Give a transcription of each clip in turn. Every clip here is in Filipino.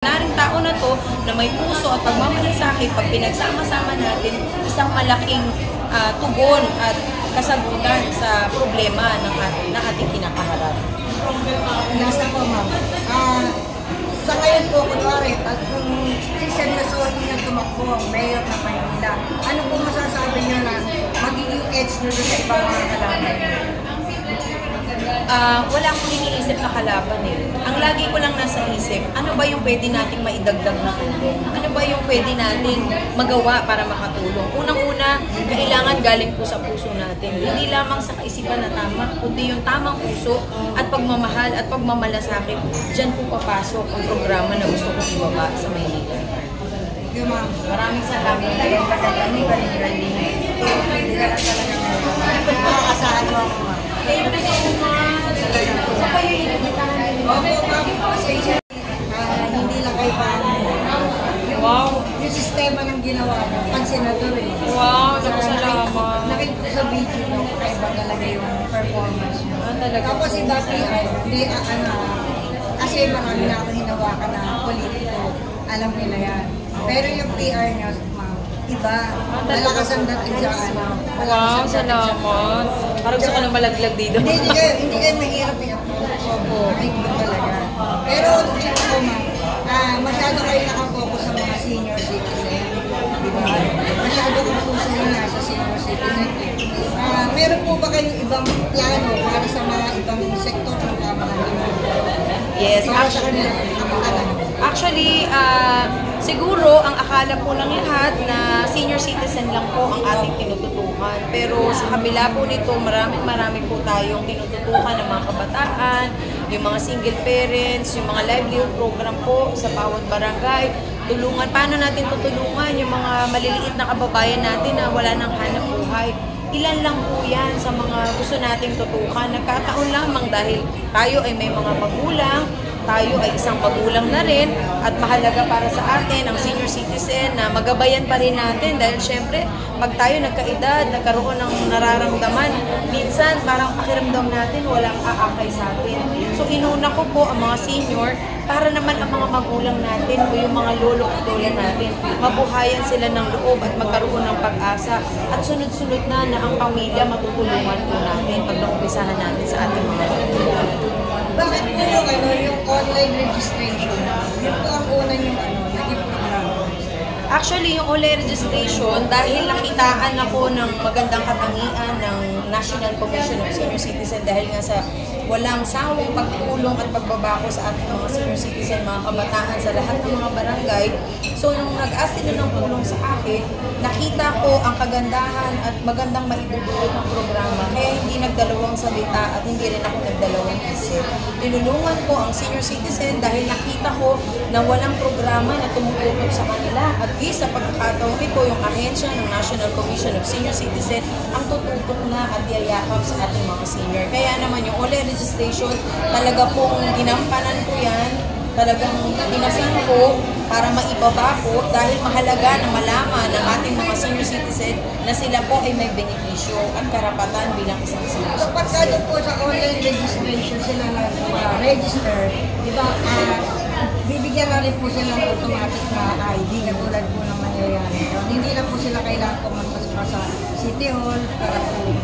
Naring tao na to na may puso at pagmamalasakit, pag pinagsama-sama natin, isang malaking tugon at kasagutan sa problema na ating kinakaharap. Nasa po, ma'am. Sa ngayon po, kunwari, at kung siseryosohin niyo tumakbo ang mayor ng Maynila, ano po masasabi niyo na magiging edge nyo sa ibang mga kalaban? Wala akong iniisip na kalaban eh. Ang lagi ko lang nasa isip, ano ba yung pwede nating maidagdag na tulong? Ano ba yung pwede nating magawa para makatulong? Unang-una, kailangan galing po sa puso natin. Hindi lamang sa kaisipan na tama, kundi yung tamang puso at pagmamahal at pagmamalasakit. Diyan po papasok ang programa na gusto kong ibaba sa Maynila. Yung ma'am, Maraming salamat kayo. hindi ka talaga makakasahan mo ako, ma'am. Thank you so much. Sa kayo inibitahan nyo? Opo, ma'am, kasi hindi lang kayo pa. Wow. Yung sistema ng ginawa mo, pang senador eh. Wow, salamat. Nakita ko sa video mo, kakaiba talaga yung performance mo. Talaga. Tapos iba PR, hindi kasi marami na akong hinawakan na politiko, alam nila yan. Pero yung PR niya, ma'am, iba. Malakas ang dating sa ano. Wow, salamat. Parang gusto ko na malaglag dito. Hindi kayo mahirap yung opo. Nakikita talaga. Pero dito po, ma'am, masyado kayo nakafocus sa mga senior citizen. Diba? Masyado kang puso nila sa senior citizen. Meron po ba kayong ibang plano para sa mga ibang sektor ng pamahalaan? Yes, Para sa kanila, actually, siguro ang akala po ng lahat na senior citizen lang po ang ating tinututukan. Pero sa kabila po nito, marami po tayong tinututukan ng mga kabataan, yung mga single parents, yung mga livelihood program po sa bawat barangay. Tulungan, paano natin tutulungan yung mga maliliit na kababayan natin na wala nang hanap buhay. Ilan lang po yan sa mga gusto nating tutukan. Nagkataon lamang dahil tayo ay may mga magulang, tayo ay isang magulang na rin at mahalaga para sa atin ang senior citizen na magabayan pa rin natin dahil syempre pag tayo nagkaedad, nagkaroon ng nararamdaman, minsan parang pakiramdam natin walang aakay sa atin. So inuna ko po ang mga senior para naman ang mga magulang natin o yung mga lolo at lola natin, mabuhayan sila ng loob at magkaroon ng pag-asa at sunod-sunod na ang pamilya matutulungan po natin pag naumpisahan natin sa ating mga magulang. Bakit po yung online registration? Yun po ang una yung naging programa. Actually, yung online registration, dahil nakitaan ako ng magandang katangian ng National Commission of Senior Citizen dahil nga sa walang sawang pagtulong at pagbabako sa ating mga senior citizen, mga kabataan sa lahat ng mga barangay. So, nung nag-ask sila ng tulong sa akin, nakita ko ang kagandahan at magandang maidudulot ng programa. Kaya hindi nagdalawang salita at hindi rin ako nagdalawang isip. Tinulungan ko ang senior citizen dahil nakita ko na walang programa na tumututok sa kanila. At sa pagkakataong ito, yung ahensya ng National Commission of Senior Citizen ang tututok na at yayakap sa ating mga senior. Kaya naman yung online registration, talaga pong ginampanan ko yan, talagang dinasan ko para maibaba po dahil mahalaga na malaman ng ating mga senior citizen na sila po ay may benepisyo at karapatan bilang isang senior citizen. Kapag kado po sa online registration sila register, di ba, bibigyan na rin po sila ng automatic na ID katulad po ng nangyayari. Hindi na po sila kailangan pumunta sa City Hall para po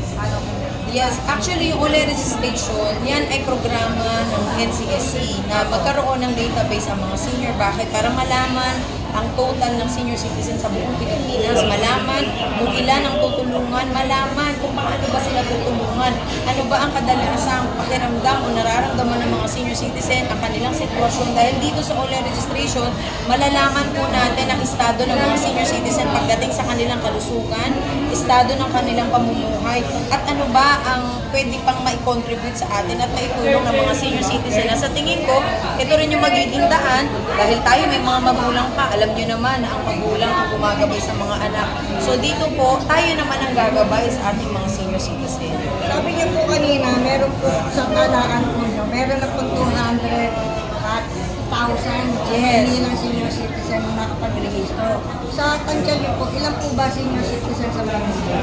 Yes, actually yung online registration, yan ay programa ng NCSC na magkaroon ng database ang mga senior. Bakit? Para malaman ang total ng senior citizen sa buong Pilipinas, malaman kung ilan ang tutulungan, malaman kung paano ba sila tutulungan, ano ba ang kadalasang pakiramdam o nararamdaman ng mga senior citizen, ang kanilang sitwasyon. Dahil dito sa online registration, malalaman po natin ang estado ng mga senior citizen pagdating sa kanilang kalusugan, estado ng kanilang pamumuhay, at ano ba ang pwede pang mai-contribute sa atin at maitulong ng mga senior citizen. Na sa tingin ko, ito rin yung magiging daan dahil tayo may mga magulang pa. Alam nyo naman na ang magulang ang gumagabay sa mga anak. So dito po, tayo naman ang gagabay sa ating mga senior citizen. Sabi niyo po kanina, meron po sa talaan po nyo, meron na po 200,000 Yes. ng senior citizen. citizen na nakapag-rehistro. Sa tansya niyo po, ilan po ba senior citizen sa Maynila?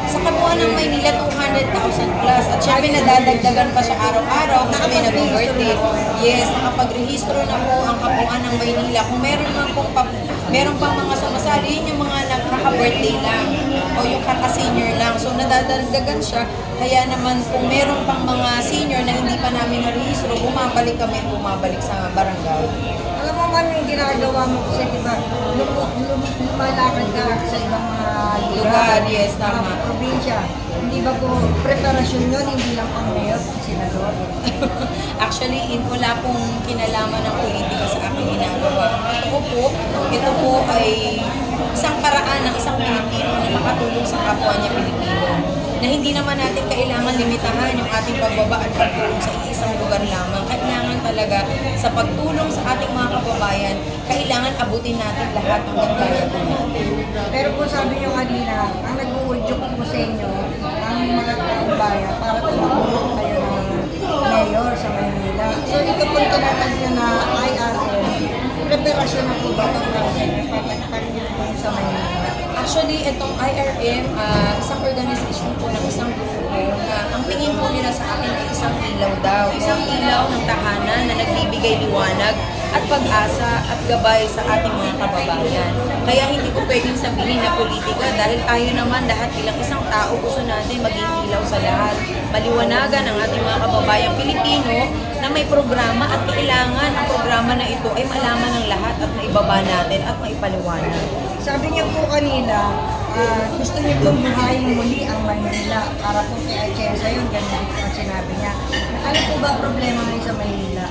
Sa kabuuan ng Maynila, 200,000 plus. At syempre nadadagdagan pa siya araw-araw kasi may nag-birthday. Yes, nakapag-rehistro na po ang kabuuan ng Maynila. Kung meron pang mga sumasali, yun yung mga nagkaka-birthday lang o yung kaka-senior lang. So nadadagdagan siya. Kaya naman kung meron pang mga senior na hindi pa namin na-rehistro, bumabalik sa barangay. Alam mo man yung ginagawa mo kasi diba, lumalakad ka sa ibang mga Lugar, yes, tama. mga probinsya. Hindi ba po preparasyon yun, hindi lang pang mayor, pang senador? Actually, wala pong kinalaman ng politika sa aking ginagawa. Ito po ay isang paraan ng isang Pilipino na makatulong sa kapwa niya Pilipino. Na hindi naman natin kailangan limitahan yung ating pagbaba at pagtulong sa isang lugar lamang. Kailangan talaga sa pagtulong sa ating mga kababayan, kailangan abutin natin lahat ng kaya po natin. Pero po sabi nyo kanina, ang nag-uudyok po sa inyo, ang mga kababayan, para tumulong kayo ng mayor sa Maynila. So ito po tinatag nyo na IRM, preparasyon na po ba ito para sa inyo, papagpag nyo po sa Maynila? Actually, itong IRM, isang organisasyon po ng isang grupo na ang tingin po nila sa akin ay isang ilaw daw. Isang ilaw ng tahanan na nagbibigay liwanag at pag-asa at gabay sa ating mga kababayan. Kaya hindi ko pwedeng sabihin na politika dahil tayo naman lahat bilang isang tao gusto natin maging ilaw sa lahat. Maliwanagan ang ating mga kababayang Pilipino na may programa at kailangan ang programa na ito ay malaman ng lahat at maibaba natin at maipaliwanag. Sabi niyo po kanina, gusto niyo pong buhayin muli ang Maynila para po kay Atienza yun, ganun po ang sinabi niya. Ano po ba problema ngayon sa Maynila?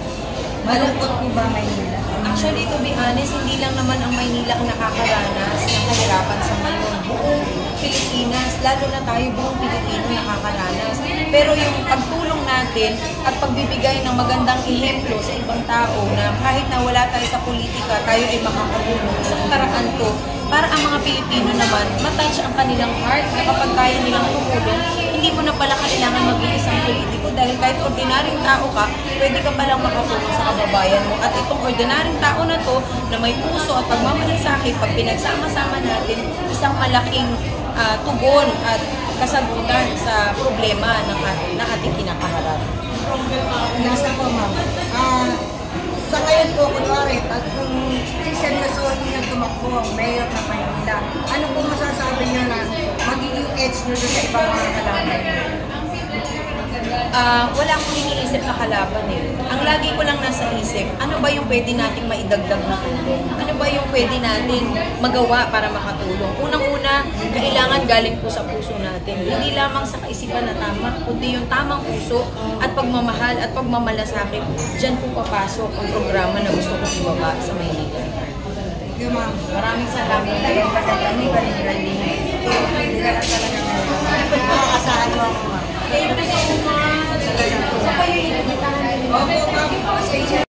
Malungkot po ba Maynila? Actually, to be honest, hindi lang naman ang Maynila ang nakakaranas ng kahirapan sa ngayon. Buong Pilipinas, lalo na tayo buong Pilipino nakakaranas. Pero yung pagtulong natin at pagbibigay ng magandang ehemplo sa ibang tao na kahit na wala tayo sa politika, tayo ay makakatulong. Isang paraan to para ang mga Pilipino naman matouch ang kanilang heart na kapag kaya nilang tumulong, hindi mo na pala kailangan maging isang politiko dahil kahit ordinaryong tao ka, pwede ka palang makatulong sa kababayan mo. At itong ordinaryong tao na to na may puso at pagmamalasakit, pag pinagsama-sama natin, isang malaking tugon at kasagutan sa problema na ating kinakaharap. Nasa po ma'am. Sa ngayon po, kunwari, at kung si Sen Lasohi na tumakbo ang mayor ng Maynila, ano po masasabi niyo na magiging edge niyo sa ibang mga kalaban? Wala akong iniisip na kalaban eh. Ang lagi ko lang nasa isip, ano ba yung pwede nating maidagdag na tulong? Ano ba yung pwede natin magawa para makatulong? Unang-una, kailangan galing po sa puso natin. Hindi lamang sa kaisipan na tama, kundi yung tamang puso at pagmamahal at pagmamalasakit. Diyan po papasok ang programa na gusto kong ibaba sa Maynila. Thank you ma'am. Maraming salamat.